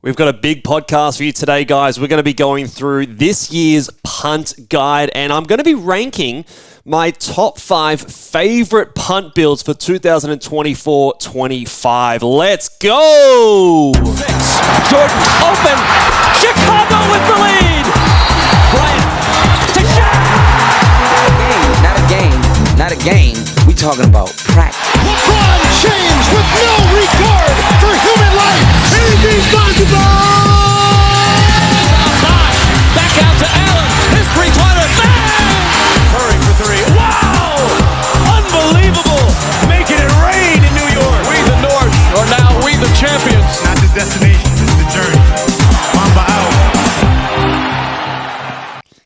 We've got a big podcast for you today, guys. We're going to be going through this year's punt guide, and I'm going to be ranking my top 5 favorite punt builds for 2024-25. Let's go! Jordan open. Chicago with the lead. Bryant to Shaq. Not a game. We talking about practice. LeBron James with no regard for human life. Anything's possible. Back out to Allen. His three-pointer. Bang! Curry for three. Wow! Unbelievable. Making it rain in New York. We the North are now we the champions. Not the destination, it's the journey. Mamba out.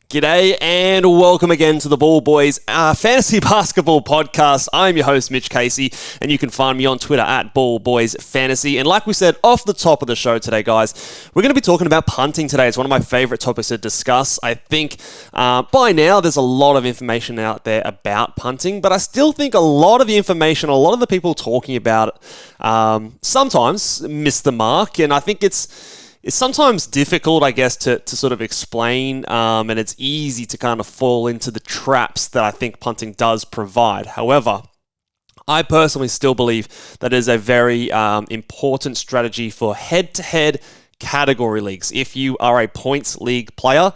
G'day and welcome again to the Ball Boys Fantasy Basketball Podcast. I'm your host, Mitch Casey, and you can find me on Twitter at Ball Boys Fantasy. And like we said off the top of the show today, guys, we're going to be talking about punting today. It's one of my favorite topics to discuss. I think by now there's a lot of information out there about punting, but I still think a lot of the information, a lot of the people talking about it sometimes miss the mark, and I think it's sometimes difficult, I guess, to sort of explain, and it's easy to kind of fall into the traps that I think punting does provide. However, I personally still believe that it is a very important strategy for head-to-head category leagues. If you are a points league player,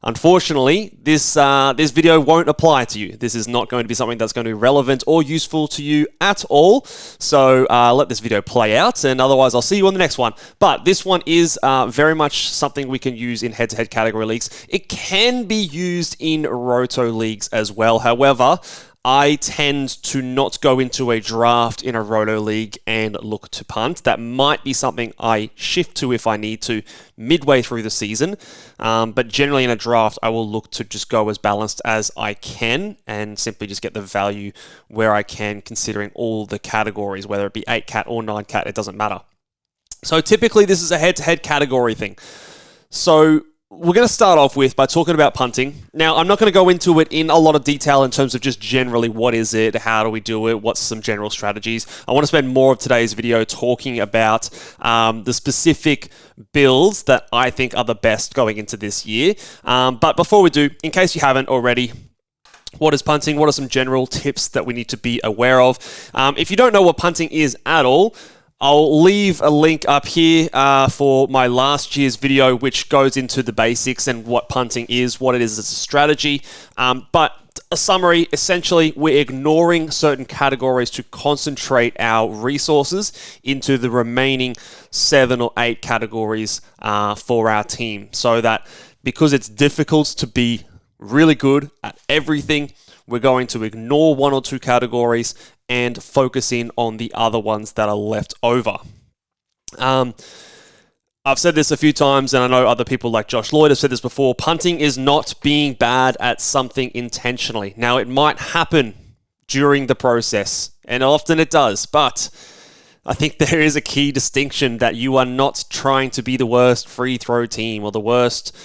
unfortunately, this video won't apply to you. This is not going to be something that's going to be relevant or useful to you at all. So let this video play out, and otherwise I'll see you on the next one. But this one is very much something we can use in head-to-head category leagues. It can be used in roto leagues as well. However, I tend to not go into a draft in a roto league and look to punt. That might be something I shift to if I need to midway through the season. But generally in a draft, I will look to just go as balanced as I can and simply just get the value where I can, considering all the categories, whether it be 8-cat or 9-cat, it doesn't matter. So typically this is a head-to-head category thing. So we're going to start off with by talking about punting. Now, I'm not going to go into it in a lot of detail in terms of just generally what is it, how do we do it, what's some general strategies. I want to spend more of today's video talking about the specific builds that I think are the best going into this year. But before we do, in case you haven't already, what is punting? What are some general tips that we need to be aware of? If you don't know what punting is at all, I'll leave a link up here for my last year's video, which goes into the basics and what punting is, what it is as a strategy. But a summary, essentially, we're ignoring certain categories to concentrate our resources into the remaining 7 or 8 categories for our team. So that because it's difficult to be really good at everything, we're going to ignore 1 or 2 categories and focus in on the other ones that are left over. I've said this a few times, and I know other people like Josh Lloyd have said this before. Punting is not being bad at something intentionally. Now, it might happen during the process, and often it does, but I think there is a key distinction that you are not trying to be the worst free throw team or the worst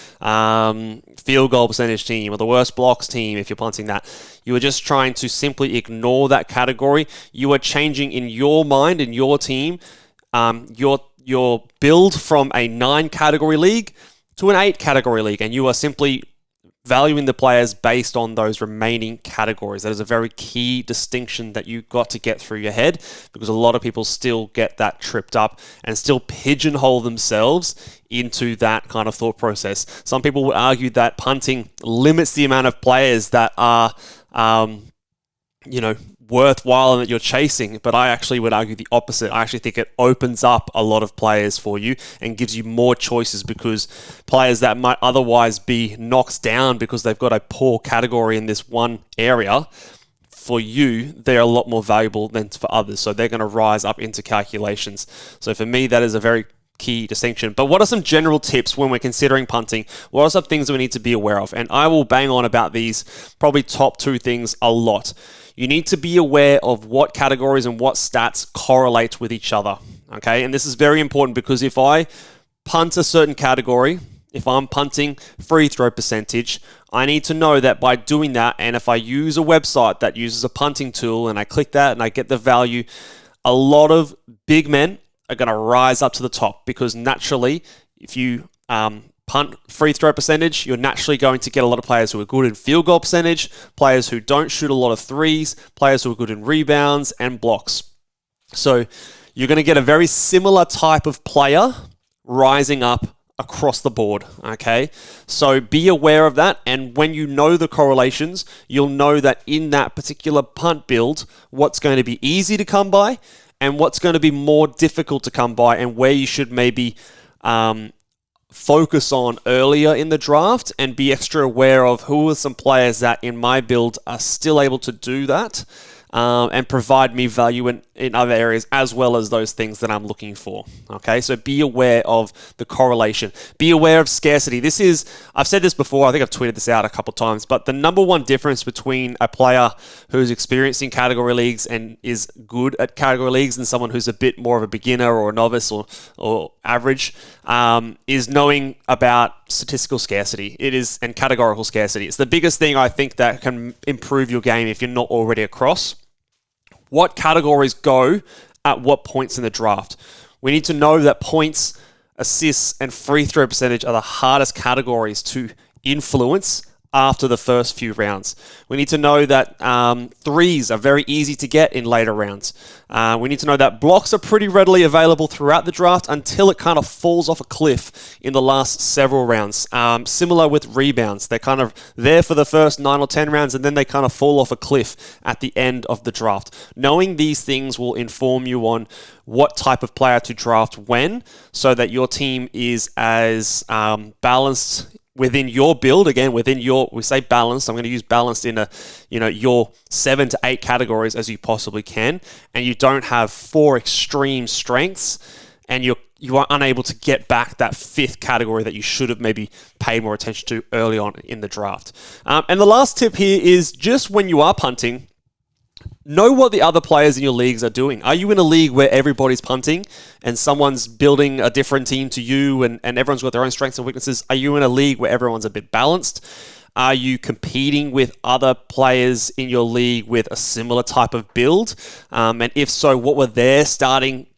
field goal percentage team or the worst blocks team if you're punting that. You are just trying to simply ignore that category. You are changing in your mind, in your team, your build from a 9 category league to an 8 category league, and you are simply valuing the players based on those remaining categories. That is a very key distinction that you've got to get through your head, because a lot of people still get that tripped up and still pigeonhole themselves into that kind of thought process. Some people would argue that punting limits the amount of players that are, worthwhile and that you're chasing, but I actually would argue the opposite. I actually think it opens up a lot of players for you and gives you more choices, because players that might otherwise be knocked down because they've got a poor category in this one area, for you, they're a lot more valuable than for others. So they're going to rise up into calculations. So for me, that is a very key distinction. But what are some general tips when we're considering punting? What are some things that we need to be aware of? And I will bang on about these probably top 2 things a lot. You need to be aware of what categories and what stats correlate with each other. Okay, and this is very important, because if I punt a certain category, if I'm punting free throw percentage, I need to know that by doing that, and if I use a website that uses a punting tool and I click that and I get the value, a lot of big men are going to rise up to the top because naturally, if you punt free throw percentage, you're naturally going to get a lot of players who are good in field goal percentage, players who don't shoot a lot of threes, players who are good in rebounds and blocks. So you're going to get a very similar type of player rising up across the board, okay? So be aware of that, and when you know the correlations, you'll know that in that particular punt build, what's going to be easy to come by and what's going to be more difficult to come by, and where you should maybe focus on earlier in the draft and be extra aware of who are some players that in my build are still able to do that and provide me value in other areas as well as those things that I'm looking for. Okay, so be aware of the correlation. Be aware of scarcity. I've said this before, I think I've tweeted this out a couple of times, but the number one difference between a player who's experienced in category leagues and is good at category leagues and someone who's a bit more of a beginner or a novice or average is knowing about statistical scarcity. And categorical scarcity. It's the biggest thing I think that can improve your game if you're not already across. What categories go at what points in the draft? We need to know that points, assists, and free throw percentage are the hardest categories to influence after the first few rounds. We need to know that threes are very easy to get in later rounds. We need to know that blocks are pretty readily available throughout the draft until it kind of falls off a cliff in the last several rounds. Similar with rebounds. They're kind of there for the first 9 or 10 rounds and then they kind of fall off a cliff at the end of the draft. Knowing these things will inform you on what type of player to draft when, so that your team is as balanced within your build, again, we say balanced, I'm going to use balanced in your 7 to 8 categories as you possibly can, and you don't have 4 extreme strengths, and you are unable to get back that 5th category that you should have maybe paid more attention to early on in the draft. And the last tip here is just when you are punting, know what the other players in your leagues are doing. Are you in a league where everybody's punting and someone's building a different team to you and everyone's got their own strengths and weaknesses? Are you in a league where everyone's a bit balanced? Are you competing with other players in your league with a similar type of build? And if so, what were their starting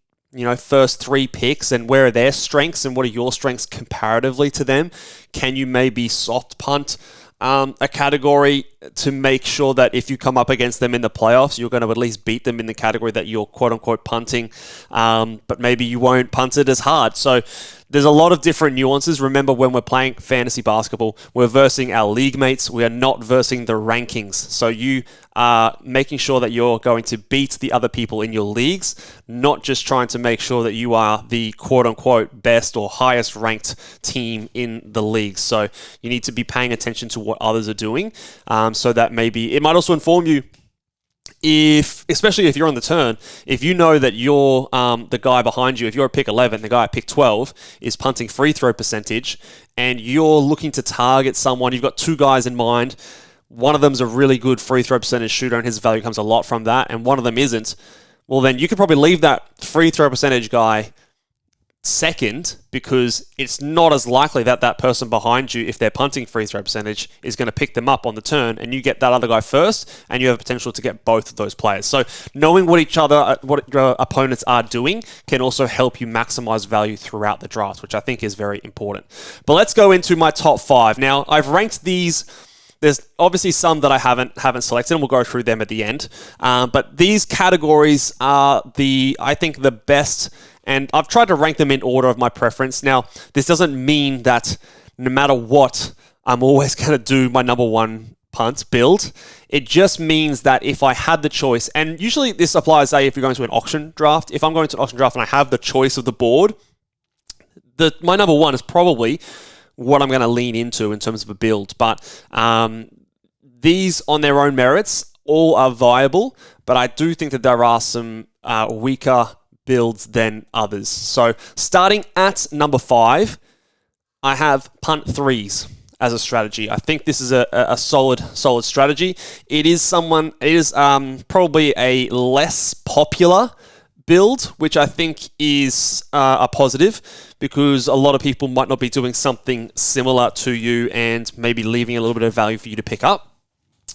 first 3 picks, and where are their strengths and what are your strengths comparatively to them? Can you maybe soft punt a category to make sure that if you come up against them in the playoffs, you're going to at least beat them in the category that you're quote-unquote punting, but maybe you won't punt it as hard. So there's a lot of different nuances. Remember, when we're playing fantasy basketball, we're versing our league mates. We are not versing the rankings. So you are making sure that you're going to beat the other people in your leagues, not just trying to make sure that you are the quote-unquote best or highest ranked team in the league. So you need to be paying attention to what others are doing, so that maybe it might also inform you, especially if you're on the turn, if you know that you're the guy behind you, if you're at pick 11, the guy at pick 12 is punting free throw percentage, and you're looking to target someone, you've got 2 guys in mind, one of them's a really good free throw percentage shooter and his value comes a lot from that, and one of them isn't, well then you could probably leave that free throw percentage guy second, because it's not as likely that that person behind you, if they're punting free throw percentage, is going to pick them up on the turn, and you get that other guy first, and you have potential to get both of those players. So knowing what your opponents are doing can also help you maximize value throughout the draft, which I think is very important. But let's go into my top 5. Now, I've ranked these. There's obviously some that I haven't selected, and we'll go through them at the end. But these categories are I think the best, and I've tried to rank them in order of my preference. Now, this doesn't mean that no matter what, I'm always going to do my number 1 punt build. It just means that if I had the choice, and usually this applies, say, if you're going to an auction draft. If I'm going to an auction draft and I have the choice of the board, my number 1 is probably what I'm going to lean into in terms of a build. But these, on their own merits, all are viable, but I do think that there are some weaker builds than others. So starting at number 5, I have punt threes as a strategy. I think this is a solid strategy. It is probably a less popular build, which I think is a positive, because a lot of people might not be doing something similar to you and maybe leaving a little bit of value for you to pick up.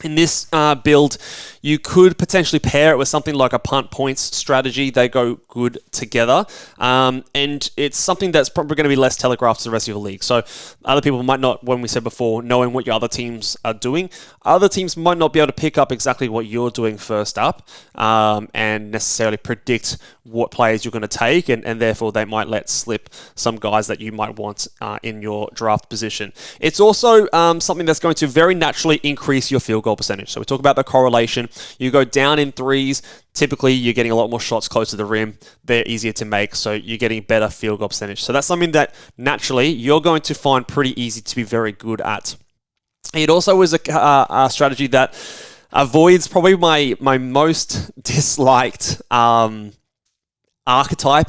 In this build, you could potentially pair it with something like a punt points strategy. They go good together. And it's something that's probably going to be less telegraphed to the rest of your league. So other people might not, when we said before, knowing what your other teams are doing, other teams might not be able to pick up exactly what you're doing first up and necessarily predict what players you're going to take. And therefore, they might let slip some guys that you might want in your draft position. It's also something that's going to very naturally increase your field goal percentage. So we talk about the correlation. You go down in threes, typically you're getting a lot more shots close to the rim. They're easier to make, so you're getting better field goal percentage. So that's something that naturally you're going to find pretty easy to be very good at. It also is a strategy that avoids probably my most disliked archetype,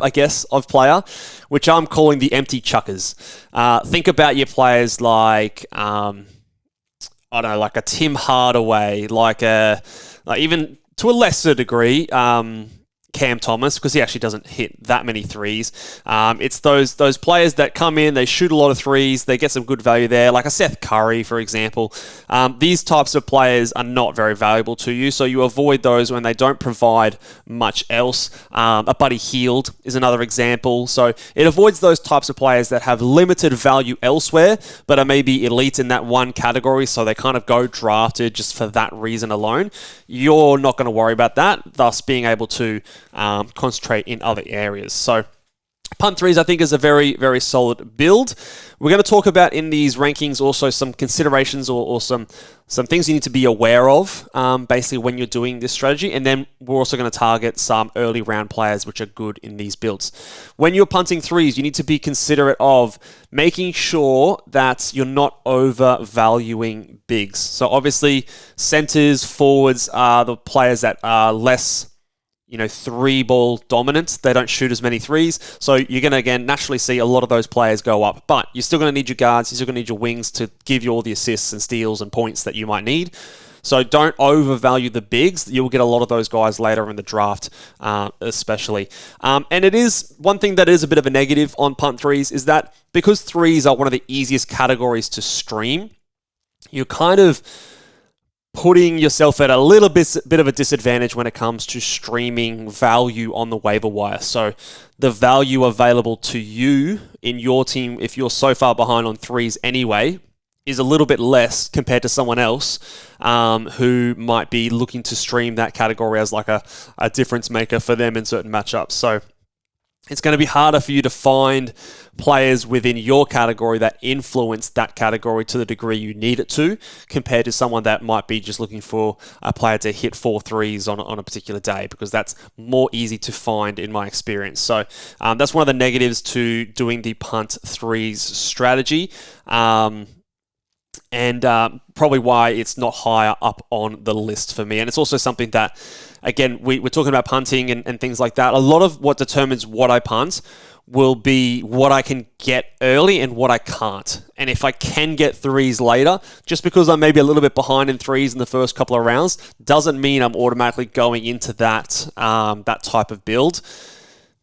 I guess, of player, which I'm calling the empty chuckers. Think about your players like I don't know, like a Tim Hardaway, like even to a lesser degree, Cam Thomas, because he actually doesn't hit that many threes. It's those players that come in, they shoot a lot of threes, they get some good value there, like a Seth Curry, for example. These types of players are not very valuable to you, so you avoid those when they don't provide much else. A Buddy Hield is another example. So it avoids those types of players that have limited value elsewhere, but are maybe elite in that one category, so they kind of go drafted just for that reason alone. You're not going to worry about that, thus being able to concentrate in other areas. So punt threes, I think, is a very, very solid build. We're going to talk about in these rankings also some considerations or some things you need to be aware of, basically when you're doing this strategy. And then we're also going to target some early round players which are good in these builds. When you're punting threes, you need to be considerate of making sure that you're not overvaluing bigs. So obviously, centers, forwards are the players that are less three ball dominant. They don't shoot as many threes. So you're going to, again, naturally see a lot of those players go up. But you're still going to need your guards. You're still going to need your wings to give you all the assists and steals and points that you might need. So don't overvalue the bigs. You'll get a lot of those guys later in the draft, especially. And it is one thing that is a bit of a negative on punt threes is that because threes are one of the easiest categories to stream, you're kind of putting yourself at a little bit of a disadvantage when it comes to streaming value on the waiver wire. So the value available to you in your team, if you're so far behind on threes anyway, is a little bit less compared to someone else who might be looking to stream that category as like a difference maker for them in certain matchups. So it's going to be harder for you to find players within your category that influence that category to the degree you need it to, compared to someone that might be just looking for a player to hit 4 threes on a particular day, because that's more easy to find in my experience. So that's one of the negatives to doing the punt threes strategy. And probably why it's not higher up on the list for me. And it's also something that, again, we're talking about punting and things like that. A lot of what determines what I punt will be what I can get early and what I can't. And if I can get threes later, just because I'm maybe a little bit behind in threes in the first couple of rounds, doesn't mean I'm automatically going into that that type of build,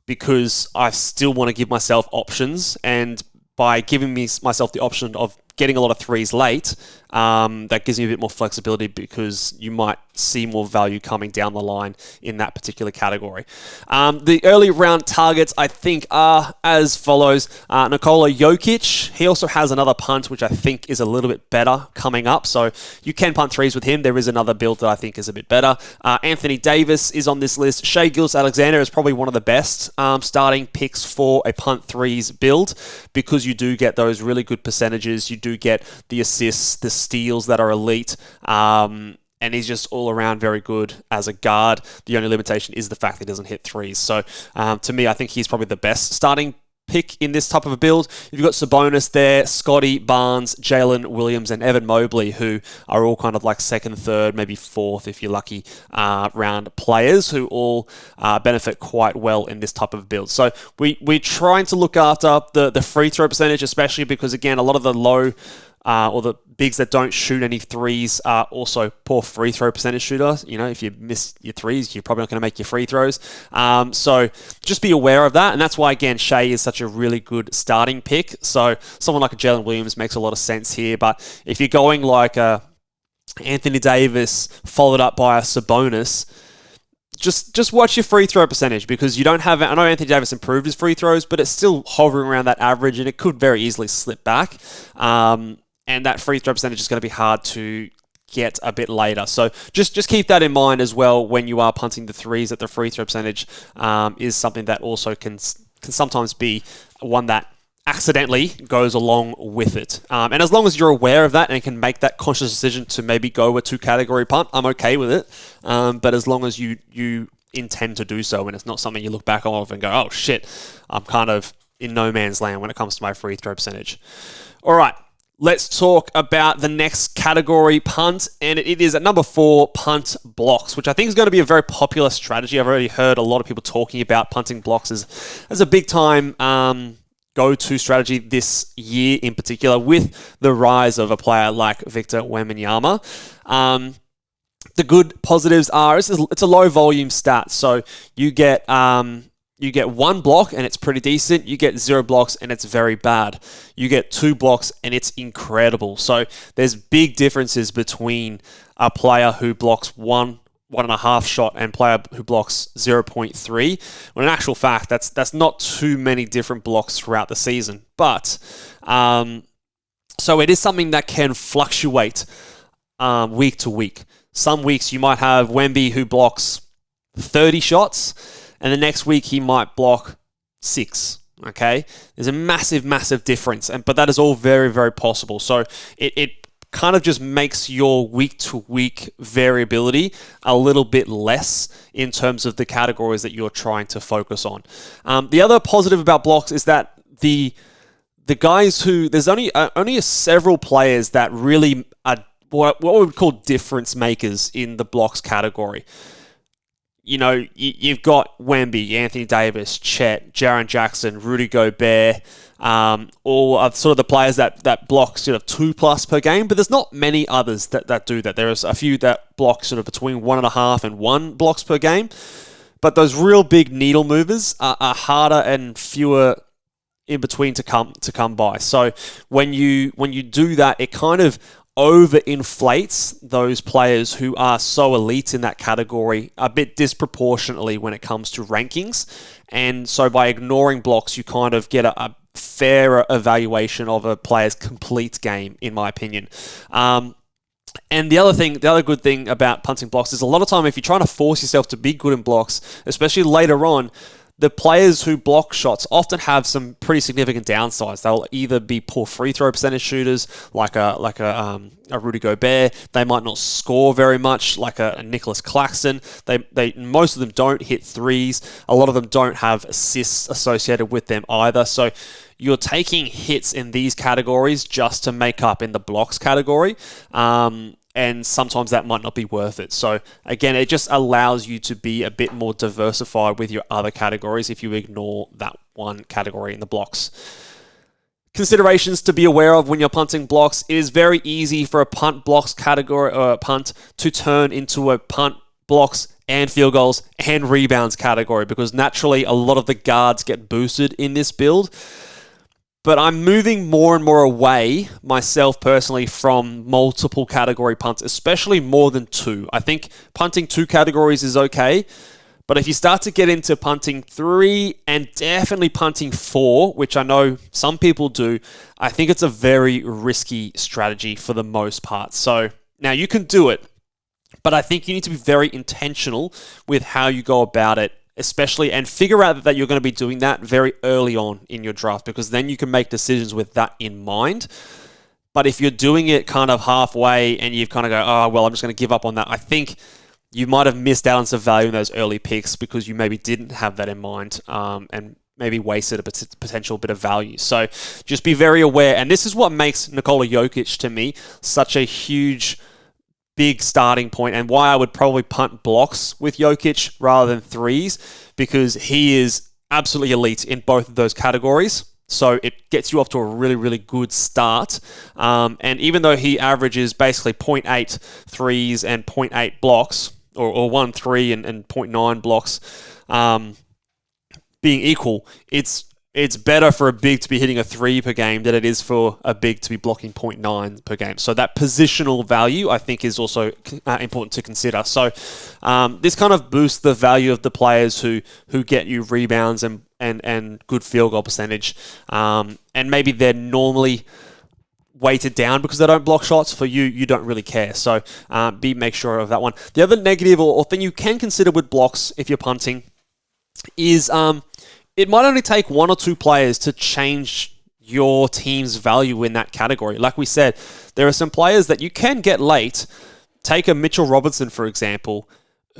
because I still want to give myself options. And by giving myself the option of getting a lot of threes late, that gives me a bit more flexibility, because you might see more value coming down the line in that particular category. The early round targets, I think, are as follows. Nikola Jokic, he also has another punt, which I think is a little bit better coming up. So you can punt threes with him. There is another build that I think is a bit better. Anthony Davis is on this list. Shai Gilgeous-Alexander is probably one of the best starting picks for a punt threes build, because you do get those really good percentages. You do get the assists, the steals that are elite, and he's just all around very good as a guard. The only limitation is the fact that he doesn't hit threes. So to me, I think he's probably the best starting pick in this type of a build. You've got Sabonis there, Scotty Barnes, Jalen Williams, and Evan Mobley, who are all kind of like second, third, maybe fourth, if you're lucky, round players who all benefit quite well in this type of build. So we're trying to look after the free throw percentage, especially because, again, a lot of the low or the bigs that don't shoot any threes are also poor free throw percentage shooters. If you miss your threes, you're probably not going to make your free throws. So just be aware of that. And that's why, again, Shai is such a really good starting pick. So someone like a Jalen Williams makes a lot of sense here. But if you're going like a Anthony Davis followed up by a Sabonis, just watch your free throw percentage, because you don't have... I know Anthony Davis improved his free throws, but it's still hovering around that average, and it could very easily slip back. And that free throw percentage is going to be hard to get a bit later. So just keep that in mind as well when you are punting the threes, that the free throw percentage is something that also can sometimes be one that accidentally goes along with it. And as long as you're aware of that and can make that conscious decision to maybe go a 2-category punt, I'm okay with it. But as long as you intend to do so, and it's not something you look back on and go, oh shit, I'm kind of in no man's land when it comes to my free throw percentage. All right, let's talk about the next category, punt, and it is at number 4, punt blocks, which I think is going to be a very popular strategy. I've already heard a lot of people talking about punting blocks as a big time go-to strategy this year in particular, with the rise of a player like Victor Wembanyama. The good positives are it's a low volume stat, so you get 1 block and it's pretty decent. You get 0 blocks and it's very bad. You get 2 blocks and it's incredible. So there's big differences between a player who blocks 1.5 shot and player who blocks 0.3. When in actual fact, that's not too many different blocks throughout the season. But so it is something that can fluctuate week to week. Some weeks you might have Wemby who blocks 30 shots, and the next week he might block 6. Okay, there's a massive difference, but that is all very, very possible. So it kind of just makes your week-to-week variability a little bit less in terms of the categories that you're trying to focus on. The other positive about blocks is that the guys who... There's only several players that really are what we would call difference makers in the blocks category. You know, you've got Wemby, Anthony Davis, Chet, Jaren Jackson, Rudy Gobert, all are sort of the players that block sort of 2+ per game, but there's not many others that do that. There's a few that block sort of between 1.5 and 1 blocks per game, but those real big needle movers are harder and fewer in between to come by. So when you do that, it kind of overinflates those players who are so elite in that category a bit disproportionately when it comes to rankings. And so by ignoring blocks, you kind of get a fairer evaluation of a player's complete game, in my opinion. And the other good thing about punting blocks is a lot of time if you're trying to force yourself to be good in blocks, especially later on, the players who block shots often have some pretty significant downsides. They'll either be poor free throw percentage shooters, like a Rudy Gobert. They might not score very much, like a Nicholas Claxton. They most of them don't hit threes. A lot of them don't have assists associated with them either. So you're taking hits in these categories just to make up in the blocks category. And sometimes that might not be worth it. So again, it just allows you to be a bit more diversified with your other categories if you ignore that one category in the blocks. Considerations to be aware of when you're punting blocks: it is very easy for a punt blocks category or a punt to turn into a punt blocks and field goals and rebounds category, because naturally a lot of the guards get boosted in this build. But I'm moving more and more away, myself personally, from multiple category punts, especially more than 2. I think punting 2 categories is okay, but if you start to get into punting 3 and definitely punting 4, which I know some people do, I think it's a very risky strategy for the most part. So now you can do it, but I think you need to be very intentional with how you go about it, especially, and figure out that you're going to be doing that very early on in your draft, because then you can make decisions with that in mind. But if you're doing it kind of halfway and you've kind of go, oh, well, I'm just going to give up on that, I think you might have missed out on some value in those early picks because you maybe didn't have that in mind, and maybe wasted a potential bit of value. So just be very aware. And this is what makes Nikola Jokic, to me, such a huge, big starting point, and why I would probably punt blocks with Jokic rather than threes, because he is absolutely elite in both of those categories. So it gets you off to a really, really good start. And even though he averages basically 0.8 threes and 0.8 blocks, or 1 3 and 0.9 blocks being equal, it's it's better for a big to be hitting a 3 per game than it is for a big to be blocking 0.9 per game. So that positional value, I think, is also important to consider. So this kind of boosts the value of the players who get you rebounds and good field goal percentage. And maybe they're normally weighted down because they don't block shots. For you don't really care. So make sure of that one. The other negative or thing you can consider with blocks if you're punting is it might only take 1 or 2 players to change your team's value in that category. Like we said, there are some players that you can get late. Take a Mitchell Robinson, for example,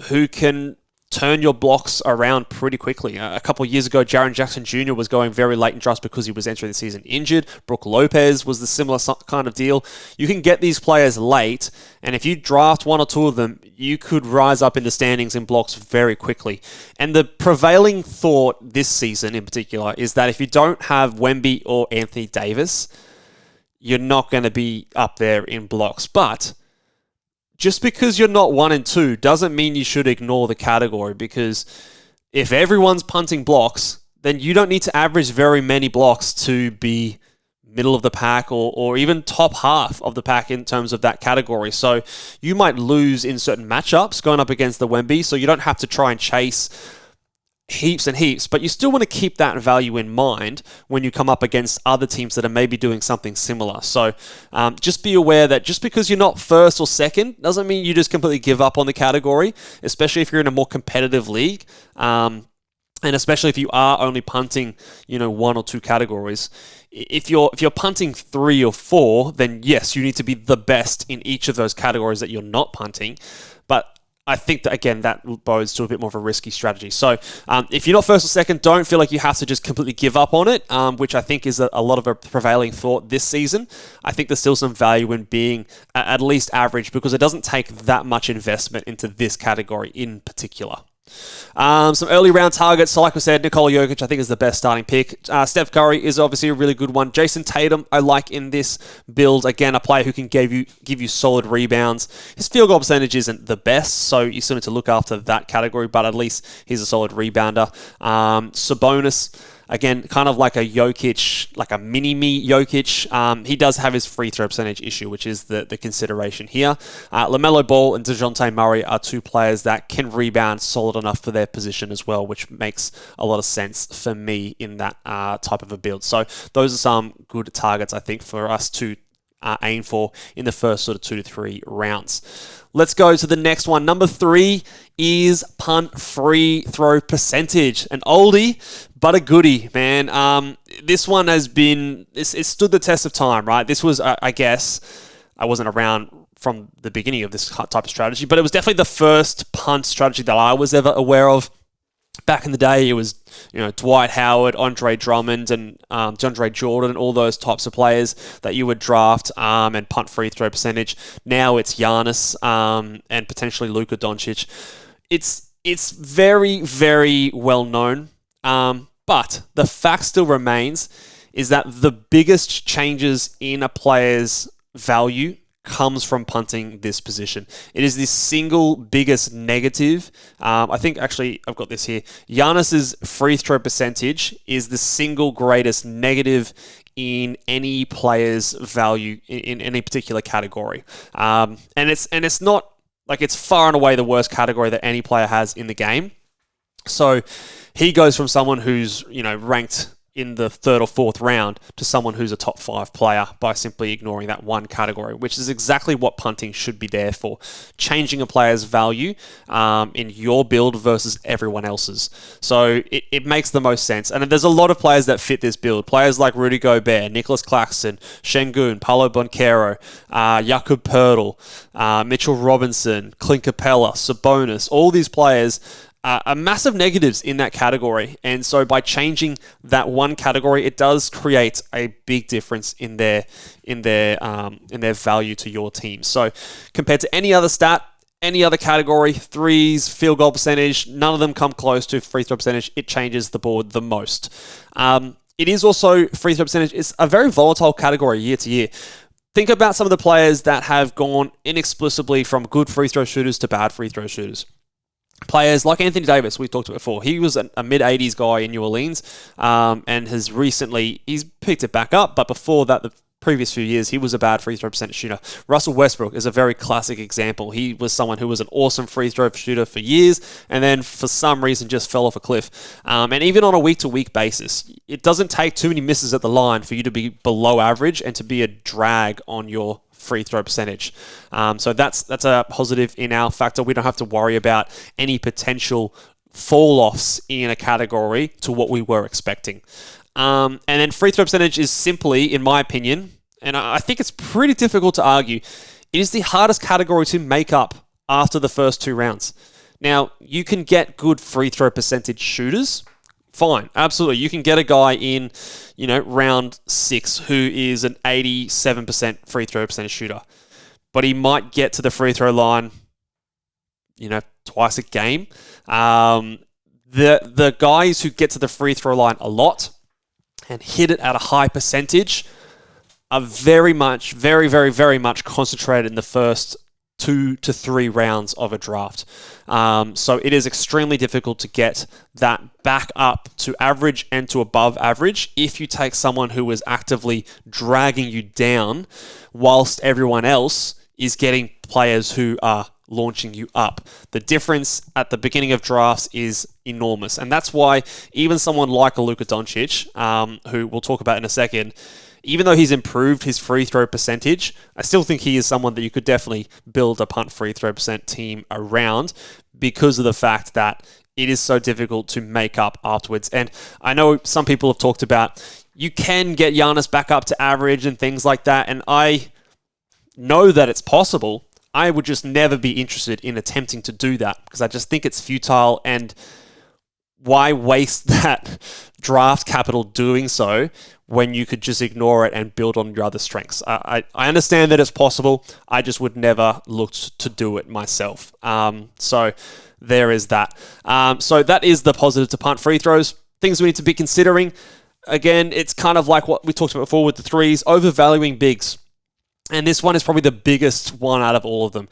who can turn your blocks around pretty quickly. A couple of years ago, Jaren Jackson Jr. was going very late in drafts because he was entering the season injured. Brook Lopez was the similar kind of deal. You can get these players late, and if you draft 1 or 2 of them, you could rise up in the standings in blocks very quickly. And the prevailing thought this season in particular is that if you don't have Wemby or Anthony Davis, you're not going to be up there in blocks. But just because you're not 1 and 2 doesn't mean you should ignore the category, because if everyone's punting blocks, then you don't need to average very many blocks to be middle of the pack or even top half of the pack in terms of that category. So you might lose in certain matchups going up against the Wemby, so you don't have to try and chase heaps and heaps, but you still want to keep that value in mind when you come up against other teams that are maybe doing something similar. So just be aware that just because you're not first or second doesn't mean you just completely give up on the category, especially if you're in a more competitive league. And especially if you are only punting, 1 or 2 categories. If you're punting 3 or 4, then yes, you need to be the best in each of those categories that you're not punting. But I think that, again, that bodes to a bit more of a risky strategy. So if you're not first or second, don't feel like you have to just completely give up on it, which I think is a lot of a prevailing thought this season. I think there's still some value in being at least average because it doesn't take that much investment into this category in particular. Some early round targets. So like we said, Nikola Jokic I think is the best starting pick. Steph Curry is obviously a really good one. Jason Tatum I like in this build. Again, a player who can give you solid rebounds. His field goal percentage isn't the best, so you still need to look after that category, but at least he's a solid rebounder. Sabonis, again, kind of like a Jokic, like a mini-me Jokic. He does have his free throw percentage issue, which is the consideration here. LaMelo Ball and DeJounte Murray are 2 players that can rebound solid enough for their position as well, which makes a lot of sense for me in that type of a build. So those are some good targets, I think, for us to aim for in the first sort of 2 to 3 rounds. Let's go to the next one. Number 3 is punt free throw percentage. An oldie, but a goodie, man. This one has been, it stood the test of time, right? This was, I guess, I wasn't around from the beginning of this type of strategy, but it was definitely the first punt strategy that I was ever aware of. Back in the day, it was Dwight Howard, Andre Drummond, and DeAndre Jordan, all those types of players that you would draft and punt free throw percentage. Now it's Giannis and potentially Luka Doncic. It's very, very well known, but the fact still remains is that the biggest changes in a player's value comes from punting this position. It is the single biggest negative. I think actually I've got this here. Giannis's free throw percentage is the single greatest negative in any player's value in any particular category. And it's not like it's far and away the worst category that any player has in the game. So he goes from someone who's ranked in the 3rd or 4th round to someone who's a top 5 player by simply ignoring that one category, which is exactly what punting should be there for. Changing a player's value in your build versus everyone else's. So it makes the most sense. And there's a lot of players that fit this build. Players like Rudy Gobert, Nicholas Claxton, Şengün, Paolo Banchero, Jakob Poeltl, Mitchell Robinson, Clint Capella, Sabonis, all these players are massive negatives in that category. And so by changing that one category, it does create a big difference in their value to your team. So compared to any other stat, any other category, threes, field goal percentage, none of them come close to free throw percentage. It changes the board the most. It is also free throw percentage. It's a very volatile category year to year. Think about some of the players that have gone inexplicably from good free throw shooters to bad free throw shooters. players like Anthony Davis, we've talked about before. He was a mid-80s guy in New Orleans and has recently, he's picked it back up, but before that, the previous few years, he was a bad free throw percentage shooter. Russell Westbrook is a very classic example. He was someone who was an awesome free throw shooter for years and then for some reason just fell off a cliff. And even on a week-to-week basis, it doesn't take too many misses at the line for you to be below average and to be a drag on your free throw percentage. So that's a positive in our factor. We don't have to worry about any potential fall-offs in a category to what we were expecting. And then free throw percentage is simply, in my opinion, and I think it's pretty difficult to argue, it is the hardest category to make up after the first 2 rounds. Now, you can get good free throw percentage shooters. Fine, absolutely. You can get a guy in, round 6 who is an 87% free throw percentage shooter. But he might get to the free throw line, twice a game. The guys who get to the free throw line a lot and hit it at a high percentage are very, very much concentrated in the first 2 to 3 rounds of a draft. So it is extremely difficult to get that back up to average and to above average if you take someone who is actively dragging you down whilst everyone else is getting players who are launching you up. The difference at the beginning of drafts is enormous. And that's why even someone like a Luka Doncic, who we'll talk about in a second, even though he's improved his free throw percentage, I still think he is someone that you could definitely build a punt free throw percent team around because of the fact that it is so difficult to make up afterwards. And I know some people have talked about you can get Giannis back up to average and things like that. And I know that it's possible. I would just never be interested in attempting to do that because I just think it's futile, and why waste that draft capital doing so when you could just ignore it and build on your other strengths? I understand that it's possible. I just would never look to do it myself. So there is that. So that is the positive to punt free throws. Things we need to be considering. Again, it's kind of like what we talked about before with the threes, overvaluing bigs. And this one is probably the biggest one out of all of them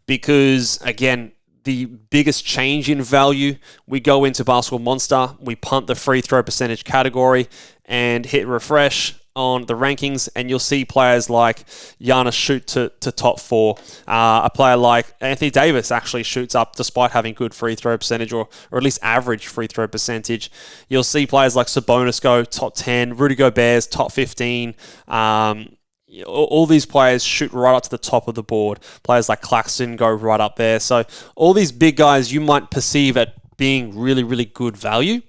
because, again, the biggest change in value, we go into Basketball Monster, we punt the free throw percentage category and hit refresh on the rankings, and you'll see players like Giannis shoot to top 4. A player like Anthony Davis actually shoots up despite having good free throw percentage or at least average free throw percentage. You'll see players like Sabonis go top 10, Rudy Gobert's top 15, all these players shoot right up to the top of the board. Players like Claxton go right up there. So all these big guys you might perceive at being really, really good value,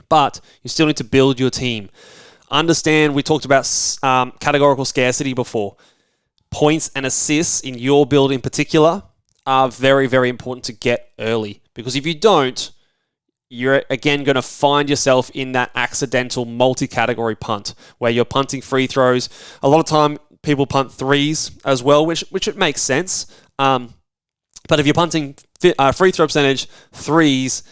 but you still need to build your team. Understand, we talked about categorical scarcity before. Points and assists in your build in particular are very, very important to get early. Because if you don't, you're again going to find yourself in that accidental multi-category punt where you're punting free throws. A lot of time people punt threes as well, which it makes sense. But if you're punting free throw percentage, threes,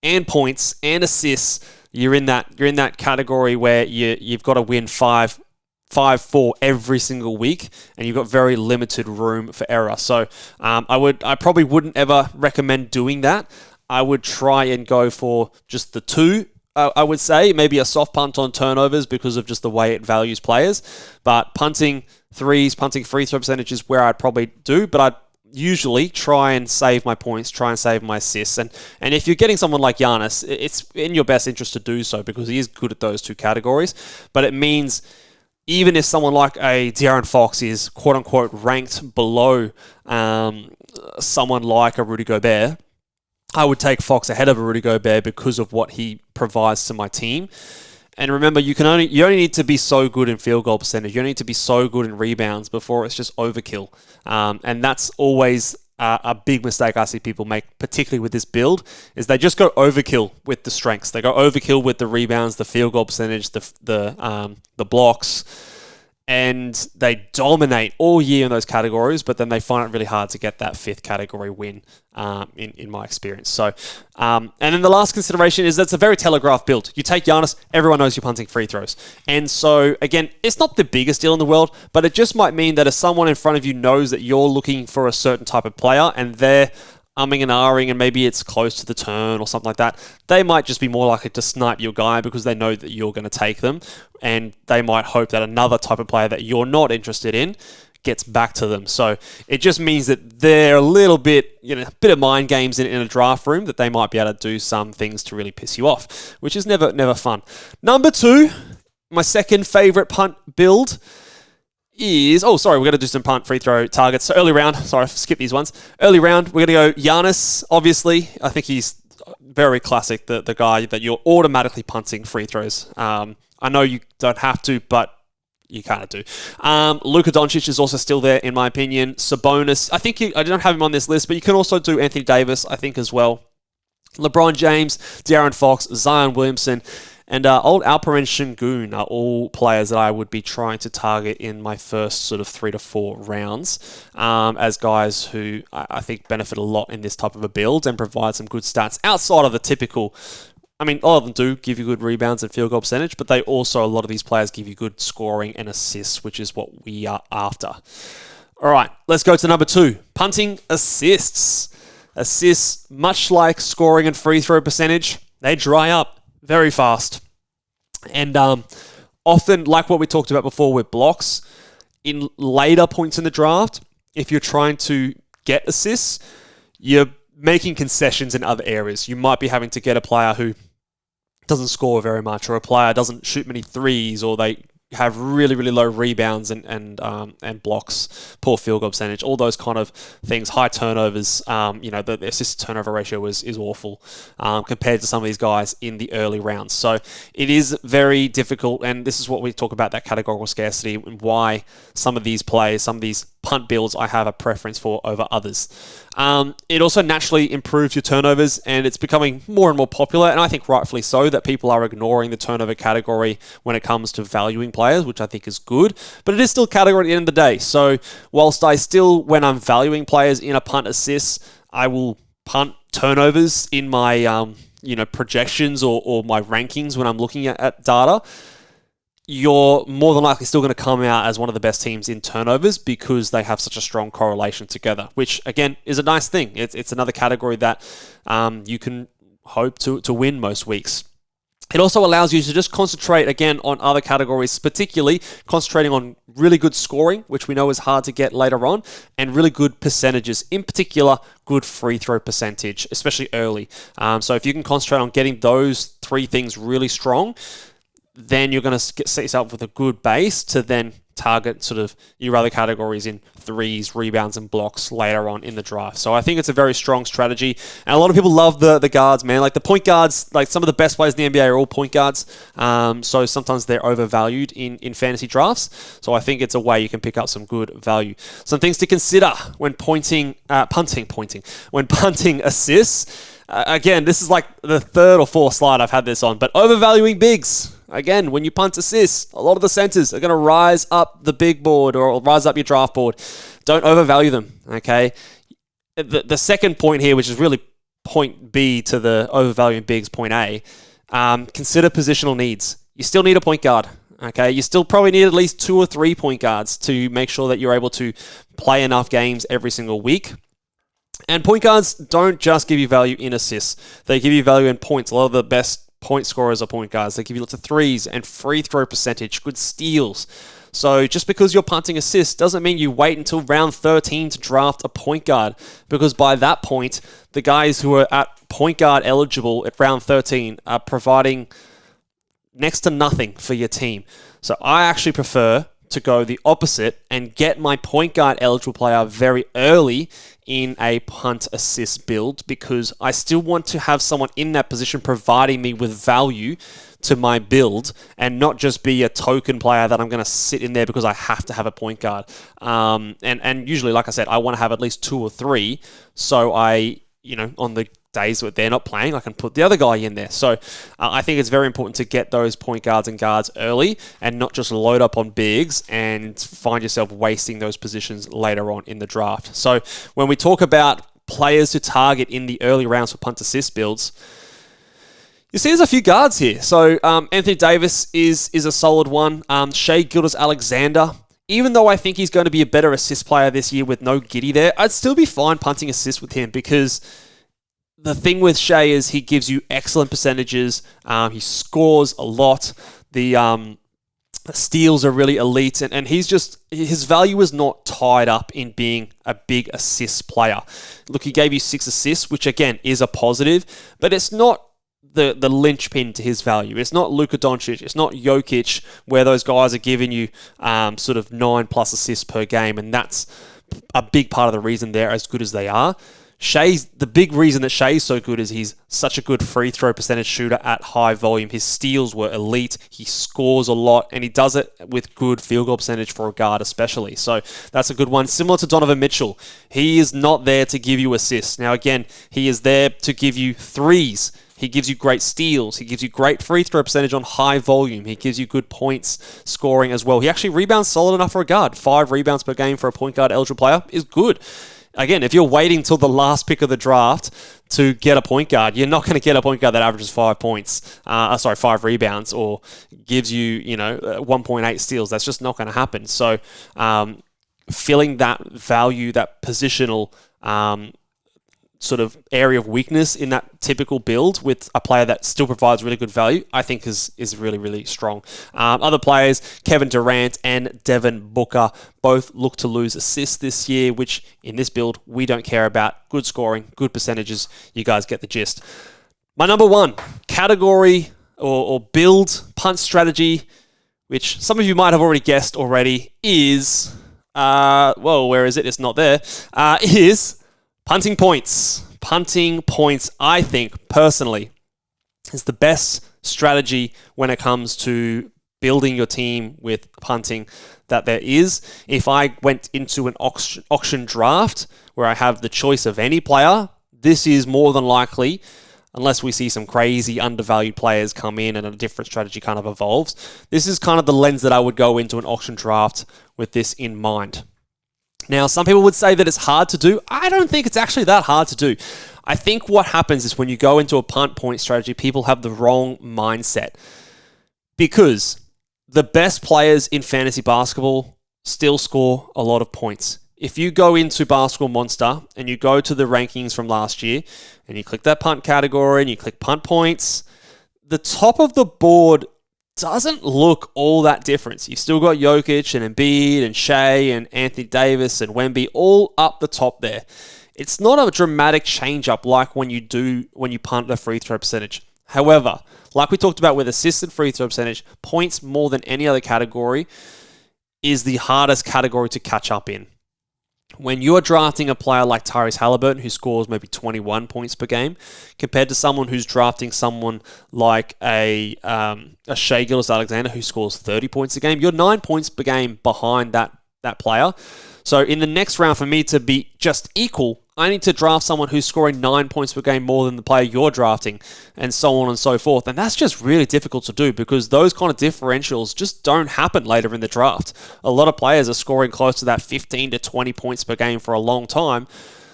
and points and assists, you're in that category where you've got to win 5-4 every single week, and you've got very limited room for error. So I probably wouldn't ever recommend doing that. I would try and go for just the 2, I would say. Maybe a soft punt on turnovers because of just the way it values players. But punting threes, punting free throw percentage is where I'd probably do. But I'd usually try and save my points, try and save my assists. And if you're getting someone like Giannis, it's in your best interest to do so because he is good at those 2 categories. But it means even if someone like a De'Aaron Fox is quote-unquote ranked below someone like a Rudy Gobert, I would take Fox ahead of a Rudy Gobert because of what he provides to my team. And remember, you only need to be so good in field goal percentage. You only need to be so good in rebounds before it's just overkill. And that's always a big mistake I see people make, particularly with this build, is they just go overkill with the strengths. They go overkill with the rebounds, the field goal percentage, the blocks, and they dominate all year in those categories, but then they find it really hard to get that 5th category win in my experience. So, and then the last consideration is that's a very telegraphed build. You take Giannis, everyone knows you're punting free throws. And so, again, it's not the biggest deal in the world, but it just might mean that if someone in front of you knows that you're looking for a certain type of player and they're umming and ahhing and maybe it's close to the turn or something like that, they might just be more likely to snipe your guy because they know that you're going to take them, and they might hope that another type of player that you're not interested in gets back to them. So it just means that they're a little bit, a bit of mind games in a draft room, that they might be able to do some things to really piss you off, which is never fun. Number 2, my second favorite punt build is... we're going to do some punt free throw targets. So early round, sorry, skip these ones. Early round, we're going to go Giannis, obviously. I think he's very classic, the guy that you're automatically punting free throws. I know you don't have to, but you kind of do. Luka Doncic is also still there, in my opinion. Sabonis, I don't have him on this list, but you can also do Anthony Davis, I think, as well. LeBron James, De'Aaron Fox, Zion Williamson, and old Alperen Sengun are all players that I would be trying to target in my first sort of 3 to 4 rounds as guys who I think benefit a lot in this type of a build and provide some good stats outside of the typical... all of them do give you good rebounds and field goal percentage, but a lot of these players give you good scoring and assists, which is what we are after. All right, let's go to number 2, punting assists. Assists, much like scoring and free throw percentage, they dry up very fast. And often, like what we talked about before with blocks, in later points in the draft, if you're trying to get assists, you're making concessions in other areas. You might be having to get a player who doesn't score very much, or a player doesn't shoot many threes, or they have really, really low rebounds and blocks, poor field goal percentage, all those kind of things, high turnovers. The assist turnover ratio is awful compared to some of these guys in the early rounds. So it is very difficult, and this is what we talk about, that categorical scarcity, and why some of these players, some of these punt builds I have a preference for over others. It also naturally improves your turnovers, and it's becoming more and more popular, and I think rightfully so, that people are ignoring the turnover category when it comes to valuing players, which I think is good, but it is still a category at the end of the day. So whilst I still, when I'm valuing players in a punt assist, I will punt turnovers in my projections or my rankings when I'm looking at data, you're more than likely still going to come out as one of the best teams in turnovers because they have such a strong correlation together, which, again, is a nice thing. It's another category that you can hope to win most weeks. It also allows you to just concentrate, again, on other categories, particularly concentrating on really good scoring, which we know is hard to get later on, and really good percentages, in particular, good free throw percentage, especially early. So if you can concentrate on getting those 3 things really strong, then you're going to set yourself with a good base to then target sort of your other categories in threes, rebounds, and blocks later on in the draft. So I think it's a very strong strategy. And a lot of people love the guards, man. Like the point guards, like some of the best players in the NBA are all point guards. So sometimes they're overvalued in fantasy drafts. So I think it's a way you can pick up some good value. Some things to consider when punting assists. Again, this is like the 3rd or 4th slide I've had this on, but overvaluing bigs. Again, when you punt assists, a lot of the centers are going to rise up the big board or rise up your draft board. Don't overvalue them, okay? The second point here, which is really point B to the overvaluing bigs, point A, consider positional needs. You still need a point guard, okay? You still probably need at least 2 or 3 point guards to make sure that you're able to play enough games every single week. And point guards don't just give you value in assists. They give you value in points. A lot of the best point scorers are point guards. They give you lots of threes and free throw percentage, good steals. So just because you're punting assists doesn't mean you wait until round 13 to draft a point guard, because by that point, the guys who are at point guard eligible at round 13 are providing next to nothing for your team. So I actually prefer to go the opposite and get my point guard eligible player very early in a punt assist build, because I still want to have someone in that position providing me with value to my build and not just be a token player that I'm going to sit in there because I have to have a point guard. And usually, like I said, I want to have at least 2 or 3, so I, on the days where they're not playing, I can put the other guy in there. So I think it's very important to get those point guards and guards early and not just load up on bigs and find yourself wasting those positions later on in the draft. So when we talk about players to target in the early rounds for punt assist builds, you see there's a few guards here. So Anthony Davis is a solid one. Shai Gilgeous-Alexander even though I think he's going to be a better assist player this year with no Giddy there, I'd still be fine punting assists with him because the thing with Shea is he gives you excellent percentages. He scores a lot. The steals are really elite, and his value is not tied up in being a big assist player. Look, he gave you 6 assists, which again is a positive, but it's not the linchpin to his value. It's not Luka Doncic, it's not Jokic, where those guys are giving you sort of 9+ assists per game, and that's a big part of the reason they're as good as they are. The big reason that Shea's so good is he's such a good free throw percentage shooter at high volume. His steals were elite. He scores a lot, and he does it with good field goal percentage for a guard especially. So that's a good one. Similar to Donovan Mitchell, he is not there to give you assists. Now again, he is there to give you threes. He gives you great steals. He gives you great free throw percentage on high volume. He gives you good points scoring as well. He actually rebounds solid enough for a guard. 5 rebounds per game for a point guard eligible player is good. Again, if you're waiting till the last pick of the draft to get a point guard, you're not going to get a point guard that averages 5 rebounds, or gives you, 1.8 steals. That's just not going to happen. So, filling that value, that positional sort of area of weakness in that typical build with a player that still provides really good value, I think is really, really strong. Other players, Kevin Durant and Devin Booker, both look to lose assists this year, which in this build, we don't care about. Good scoring, good percentages. You guys get the gist. My number 1 category or build punt strategy, which some of you might have already guessed already, is, where is it? It's not there. Is punting points. Punting points, I think, personally, is the best strategy when it comes to building your team with punting that there is. If I went into an auction draft where I have the choice of any player, this is more than likely, unless we see some crazy undervalued players come in and a different strategy kind of evolves, this is kind of the lens that I would go into an auction draft with this in mind. Now, some people would say that it's hard to do. I don't think it's actually that hard to do. I think what happens is when you go into a punt point strategy, people have the wrong mindset. Because the best players in fantasy basketball still score a lot of points. If you go into Basketball Monster and you go to the rankings from last year and you click that punt category and you click punt points, the top of the board doesn't look all that different. You've still got Jokic and Embiid and Shea and Anthony Davis and Wemby all up the top there. It's not a dramatic change up like when you punt the free throw percentage. However, like we talked about with assisted free throw percentage, points more than any other category is the hardest category to catch up in. When you're drafting a player like Tyrese Halliburton, who scores maybe 21 points per game, compared to someone who's drafting someone like a Shai Gilgeous-Alexander, who scores 30 points a game, you're 9 points per game behind that player. So in the next round, for me to be just equal, I need to draft someone who's scoring 9 points per game more than the player you're drafting, and so on and so forth. And that's just really difficult to do because those kind of differentials just don't happen later in the draft. A lot of players are scoring close to that 15 to 20 points per game for a long time.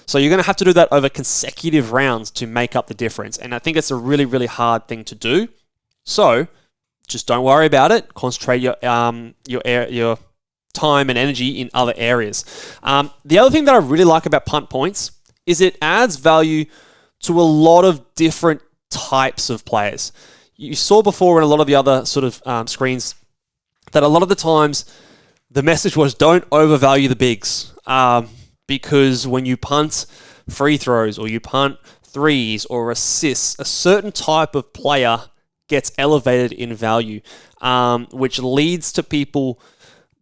So you're going to have to do that over consecutive rounds to make up the difference. And I think it's a really, really hard thing to do. So just don't worry about it. Concentrate your time and energy in other areas. The other thing that I really like about punt points is it adds value to a lot of different types of players. You saw before in a lot of the other sort of screens that a lot of the times the message was don't overvalue the bigs, because when you punt free throws or you punt threes or assists, a certain type of player gets elevated in value, which leads to people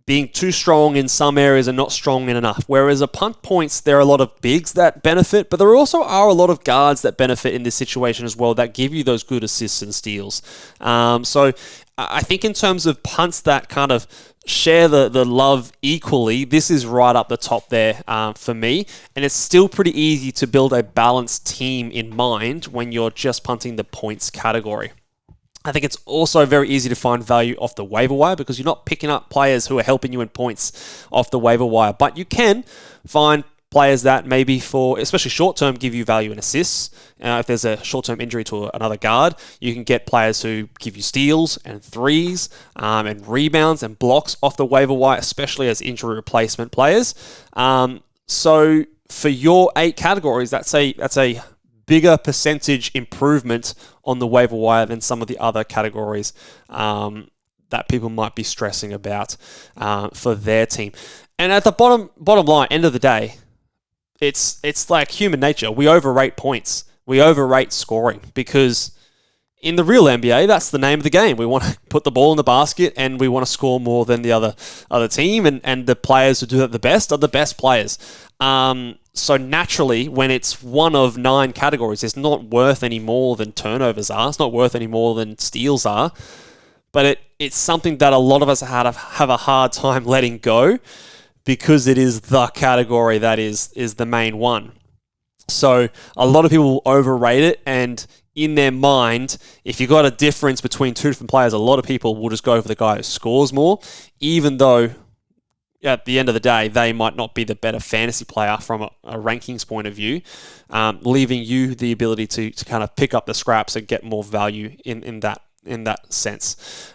being too strong in some areas and not strong in enough. Whereas a punt points, there are a lot of bigs that benefit, but there also are a lot of guards that benefit in this situation as well that give you those good assists and steals. So I think in terms of punts that kind of share the love equally, this is right up the top there for me. And it's still pretty easy to build a balanced team in mind when you're just punting the points category. I think it's also very easy to find value off the waiver wire because you're not picking up players who are helping you in points off the waiver wire. But you can find players that maybe for, especially short-term, give you value in assists. If there's a short-term injury to another guard, you can get players who give you steals and threes and rebounds and blocks off the waiver wire, especially as injury replacement players. So for your 8 categories, that's a bigger percentage improvement on the waiver wire than some of the other categories that people might be stressing about for their team. And at the bottom line, end of the day, it's like human nature. We overrate points. We overrate scoring because in the real NBA, that's the name of the game. We want to put the ball in the basket and we want to score more than the other team. And the players who do that the best are the best players. So naturally, when it's one of 9 categories, it's not worth any more than turnovers are. It's not worth any more than steals are. But it's something that a lot of us have a hard time letting go because it is the category that is the main one. So a lot of people will overrate it, and in their mind, if you've got a difference between 2 different players, a lot of people will just go for the guy who scores more, even though at the end of the day, they might not be the better fantasy player from a rankings point of view, leaving you the ability to kind of pick up the scraps and get more value in that sense.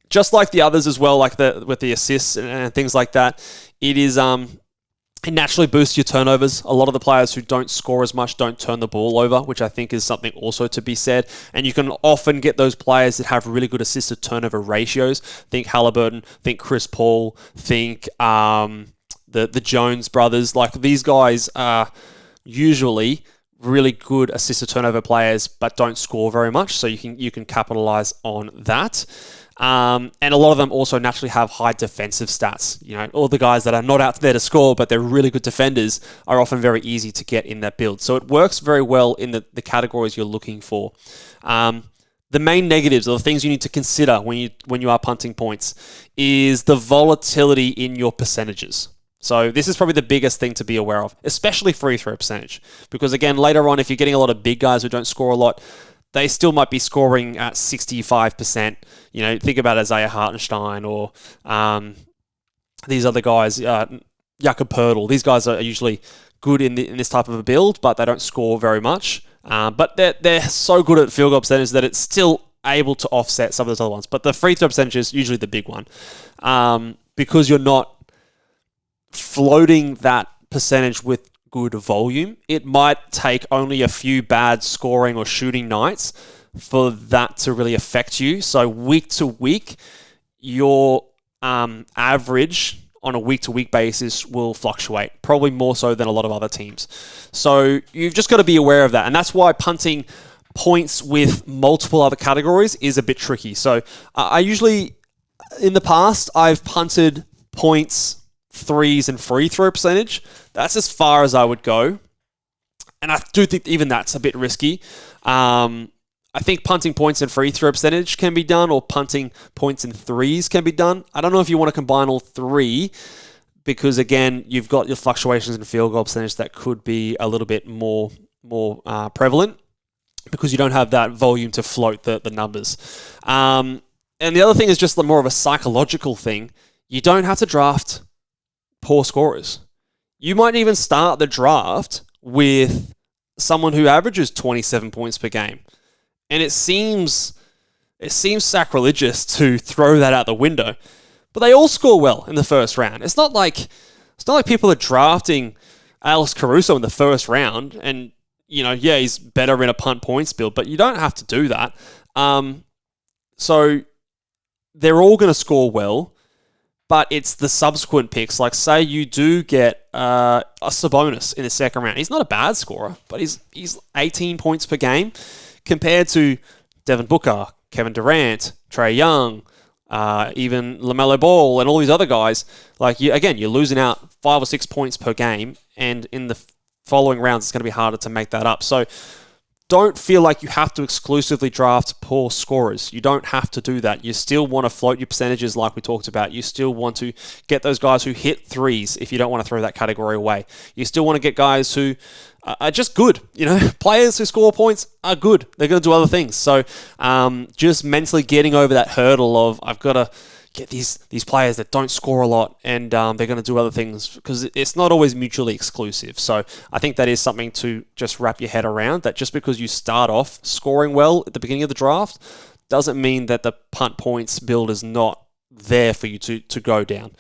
Just like the others as well, like with the assists and things like that, it naturally boosts your turnovers. A lot of the players who don't score as much don't turn the ball over, which I think is something also to be said. And you can often get those players that have really good assist to turnover ratios. Think Halliburton, think Chris Paul, think the Jones brothers. Like these guys are usually really good assist to turnover players, but don't score very much. So you can capitalize on that. And a lot of them also naturally have high defensive stats. You know, all the guys that are not out there to score, but they're really good defenders are often very easy to get in that build. So it works very well in the categories you're looking for. The main negatives, or the things you need to consider when you are punting points, is the volatility in your percentages. So this is probably the biggest thing to be aware of, especially free throw percentage. Because again, later on, if you're getting a lot of big guys who don't score a lot, they still might be scoring at 65%. You know, think about Isaiah Hartenstein or these other guys, Jakob Poeltl. These guys are usually good in this type of a build, but they don't score very much. But they're so good at field goal percentage that it's still able to offset some of those other ones. But the free throw percentage is usually the big one because you're not floating that percentage with good volume. It might take only a few bad scoring or shooting nights for that to really affect you. So week to week, your average on a week-to-week basis will fluctuate, probably more so than a lot of other teams. So you've just got to be aware of that. And that's why punting points with multiple other categories is a bit tricky. So I usually, in the past, I've punted points, threes, and free throw percentage. That's as far as I would go. And I do think even that's a bit risky. I think punting points and free throw percentage can be done, or punting points and threes can be done. I don't know if you want to combine all 3 because, again, you've got your fluctuations in field goal percentage that could be a little bit more prevalent because you don't have that volume to float the numbers. And the other thing is just more of a psychological thing. You don't have to draft poor scorers. You might even start the draft with someone who averages 27 points per game. And it seems sacrilegious to throw that out the window. But they all score well in the first round. It's not like people are drafting Alex Caruso in the first round and, you know, yeah, he's better in a punt points build, but you don't have to do that. So they're all going to score well, but it's the subsequent picks. Like, say you do get a Sabonis in the second round. He's not a bad scorer, but he's 18 points per game compared to Devin Booker, Kevin Durant, Trae Young, even LaMelo Ball, and all these other guys. Like, you're losing out 5 or 6 points per game, and in the following rounds, it's going to be harder to make that up. So don't feel like you have to exclusively draft poor scorers. You don't have to do that. You still want to float your percentages like we talked about. You still want to get those guys who hit threes if you don't want to throw that category away. You still want to get guys who are just good. You know, players who score points are good. They're going to do other things. So just mentally getting over that hurdle of I've got to get these players that don't score a lot and they're going to do other things, because it's not always mutually exclusive. So I think that is something to just wrap your head around, that just because you start off scoring well at the beginning of the draft doesn't mean that the punt points build is not there for you to go down.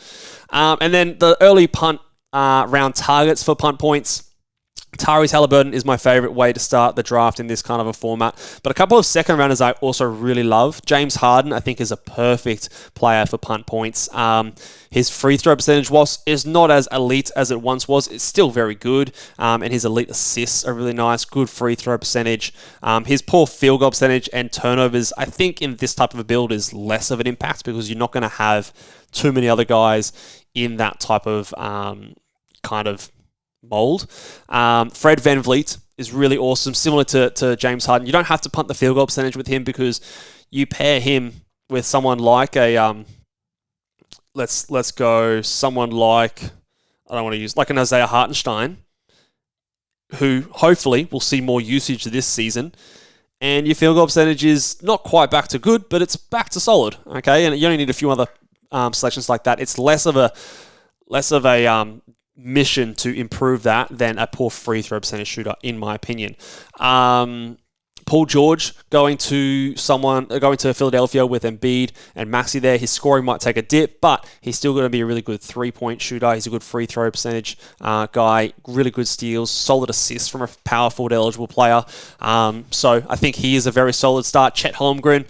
And then the early punt round targets for punt points. Tyrese Halliburton is my favorite way to start the draft in this kind of a format. But a couple of second rounders I also really love. James Harden, I think, is a perfect player for punt points. His free throw percentage is not as elite as it once was. It's still very good. And his elite assists are really nice. Good free throw percentage. His poor field goal percentage and turnovers, I think, in this type of a build is less of an impact, because you're not going to have too many other guys in that type of kind of mold. Fred VanVleet is really awesome, similar to James Harden. You don't have to punt the field goal percentage with him, because you pair him with someone like a let's go someone like, I don't want to use, like an Isaiah Hartenstein, who hopefully will see more usage this season, and your field goal percentage is not quite back to good, but it's back to solid. Okay, and you only need a few other selections like that. It's less of a mission to improve that than a poor free throw percentage shooter, in my opinion. Paul George going to Philadelphia with Embiid and Maxey there. His scoring might take a dip, but he's still going to be a really good 3-point shooter. He's a good free throw percentage guy, really good steals, solid assists from a power forward eligible player. So I think he is a very solid start. Chet Holmgren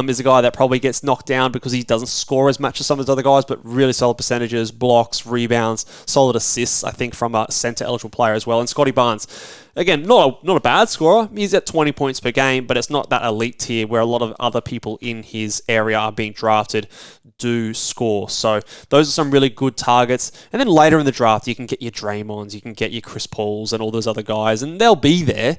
is a guy that probably gets knocked down because he doesn't score as much as some of those other guys, but really solid percentages, blocks, rebounds, solid assists, I think, from a center eligible player as well. And Scotty Barnes, again, not a bad scorer. He's at 20 points per game, but it's not that elite tier where a lot of other people in his area are being drafted do score. So those are some really good targets. And then later in the draft, you can get your Draymonds, you can get your Chris Pauls and all those other guys, and they'll be there.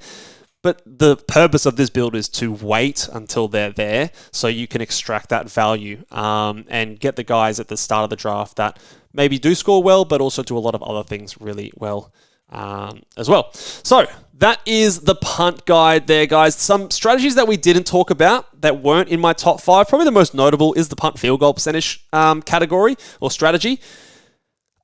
But the purpose of this build is to wait until they're there so you can extract that value and get the guys at the start of the draft that maybe do score well, but also do a lot of other things really well as well. So that is the punt guide there, guys. Some strategies that we didn't talk about that weren't in my top 5. Probably the most notable is the punt field goal percentage category or strategy.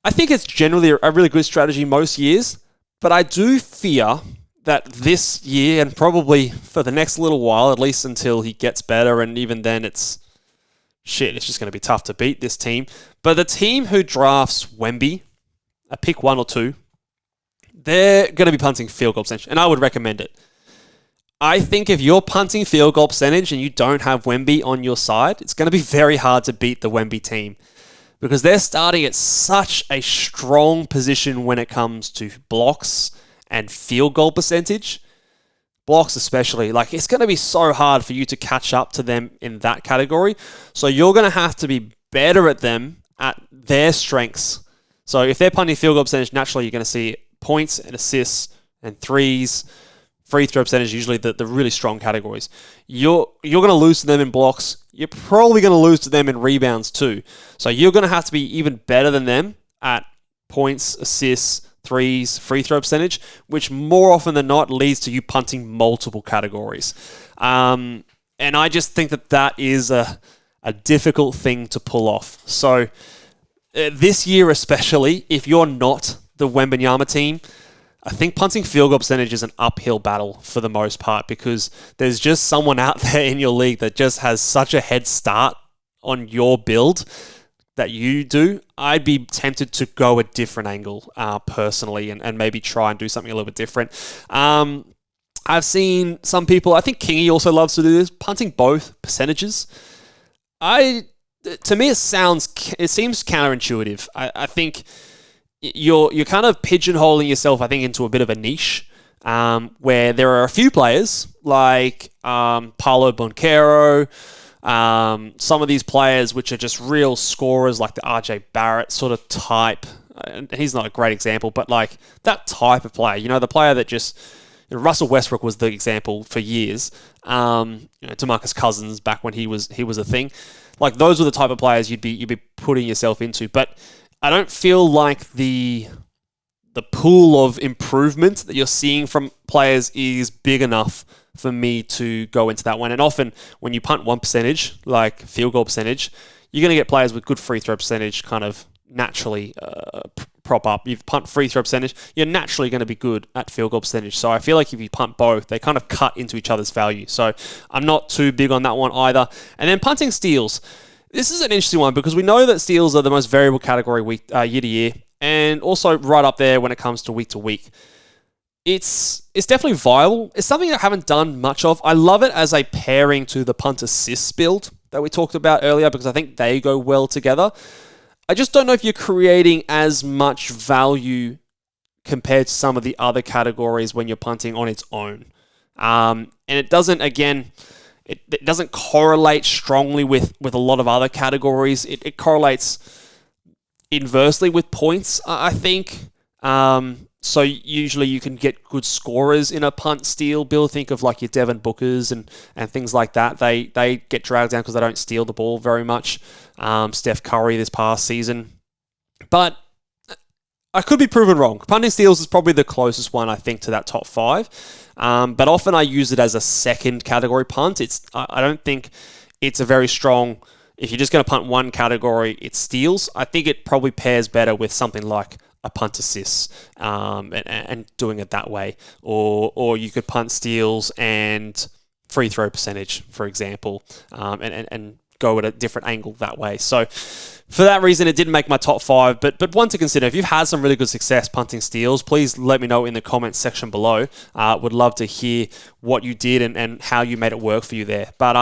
I think it's generally a really good strategy most years, but I do fear that this year, and probably for the next little while, at least until he gets better, and even then it's just going to be tough to beat this team. But the team who drafts Wemby, a pick 1 or 2, they're going to be punting field goal percentage, and I would recommend it. I think if you're punting field goal percentage and you don't have Wemby on your side, it's going to be very hard to beat the Wemby team, because they're starting at such a strong position when it comes to blocks and field goal percentage. Blocks especially. Like, it's going to be so hard for you to catch up to them in that category. So you're going to have to be better at them at their strengths. So if they're punting field goal percentage, naturally you're going to see points and assists and threes, free throw percentage, usually the really strong categories. You're going to lose to them in blocks. You're probably going to lose to them in rebounds too. So you're going to have to be even better than them at points, assists, threes, free throw percentage, which more often than not leads to you punting multiple categories. And I just think that is a difficult thing to pull off. So this year especially, if you're not the Wembanyama team, I think punting field goal percentage is an uphill battle for the most part, because there's just someone out there in your league that just has such a head start on your build that you do. I'd be tempted to go a different angle personally and maybe try and do something a little bit different. I've seen some people, I think Kingy also loves to do this, punting both percentages. To me, it seems counterintuitive. I think you're kind of pigeonholing yourself, I think, into a bit of a niche where there are a few players like Paolo Banchero, some of these players which are just real scorers, like the RJ Barrett sort of type. He's not a great example, but like that type of player, the player that just, Russell Westbrook was the example for years. DeMarcus Cousins back when he was a thing. Like, those were the type of players you'd be putting yourself into. But I don't feel like the pool of improvement that you're seeing from players is big enough for me to go into that one. And often when you punt one percentage, like field goal percentage, you're going to get players with good free throw percentage kind of naturally prop up. You've punt free throw percentage, you're naturally going to be good at field goal percentage. So I feel like if you punt both, they kind of cut into each other's value. So I'm not too big on that one either. And then punting steals. This is an interesting one because we know that steals are the most variable category year to year, and also right up there when it comes to week. It's definitely viable. It's something I haven't done much of. I love it as a pairing to the punt assist build that we talked about earlier because I think they go well together. I just don't know if you're creating as much value compared to some of the other categories when you're punting on its own. And it doesn't, again, it doesn't correlate strongly with a lot of other categories. It correlates inversely with points, I think. So usually you can get good scorers in a punt steal build. Think of like your Devin Bookers and things like that. They get dragged down because they don't steal the ball very much. Steph Curry this past season. But I could be proven wrong. Punting steals is probably the closest one, I think, to that top 5. But often I use it as a second category punt. I don't think it's a very strong... If you're just going to punt one category, it's steals. I think it probably pairs better with something like a punt assist and doing it that way. Or you could punt steals and free throw percentage, for example, and go at a different angle that way. So for that reason, it didn't make my top 5, but one to consider. If you've had some really good success punting steals, please let me know in the comments section below. Would love to hear what you did and how you made it work for you there. But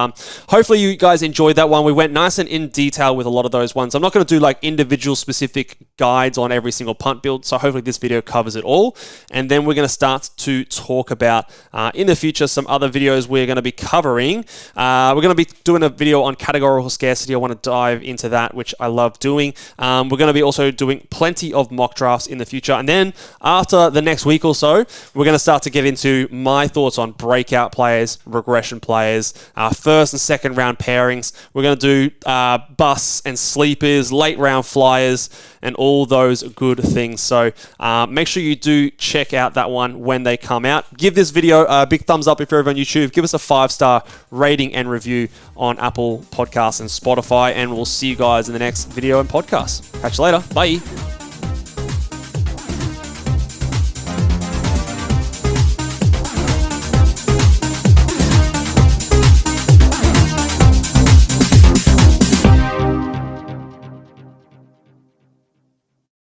hopefully you guys enjoyed that one. We went nice and in detail with a lot of those ones. I'm not going to do like individual specific guides on every single punt build, so hopefully this video covers it all. And then we're going to start to talk about, in the future, some other videos we're going to be covering. We're going to be doing a video on categorical scarcity. I want to dive into that, which I love doing. We're going to be also doing plenty of mock drafts in the future. And then after the next week or so, we're going to start to get into my thoughts on breakout players, regression players, first and second round pairings. We're going to do busts and sleepers, late round flyers, and all those good things. So make sure you do check out that one when they come out. Give this video a big thumbs up if you're over on YouTube. Give us a 5-star rating and review on Apple Podcasts and Spotify. And we'll see you guys in the next video and podcast. Catch you later. Bye.